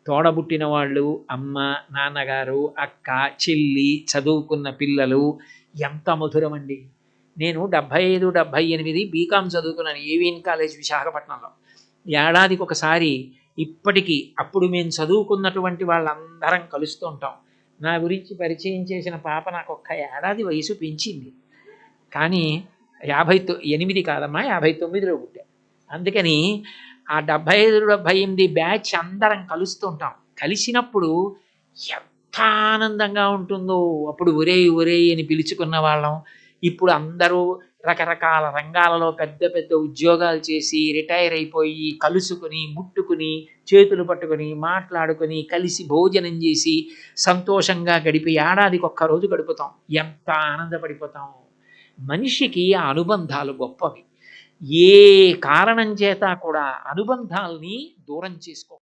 తోడబుట్టిన వాళ్ళు, అమ్మ, నాన్నగారు, అక్క, చెల్లి, చదువుకున్న పిల్లలు ఎంత మధురమండి. నేను 75, 78 బీకామ్ చదువుకున్నాను ఏవిఎన్ కాలేజ్ విశాఖపట్నంలో. ఏడాదికొకసారి ఇప్పటికీ అప్పుడు మేము చదువుకున్నటువంటి వాళ్ళందరం కలుస్తూ ఉంటాం. నా గురించి పరిచయం చేసిన పాప నాకు ఒక్క ఏడాది వయసు పెంచింది. కానీ 58 కాదమ్మా, 59లో పుట్టా. అందుకని ఆ 75, 78 బ్యాచ్ అందరం కలుస్తుంటాం. కలిసినప్పుడు ఎంత ఆనందంగా ఉంటుందో. అప్పుడు ఒరేయ్ ఒరేయ్ అని పిలుచుకున్న వాళ్ళం. ఇప్పుడు అందరూ రకరకాల రంగాలలో పెద్ద పెద్ద ఉద్యోగాలు చేసి రిటైర్ అయిపోయి కలుసుకుని, ముట్టుకుని, చేతులు పట్టుకొని, మాట్లాడుకొని, కలిసి భోజనం చేసి సంతోషంగా గడిపి ఏడాదికి ఒక్క రోజు గడుపుతాం. ఎంత ఆనందపడిపోతాం. మనిషికి ఆ అనుబంధాలు గొప్పవి. ఏ కారణం చేత కూడా అనుబంధాల్ని దూరం చేసుకో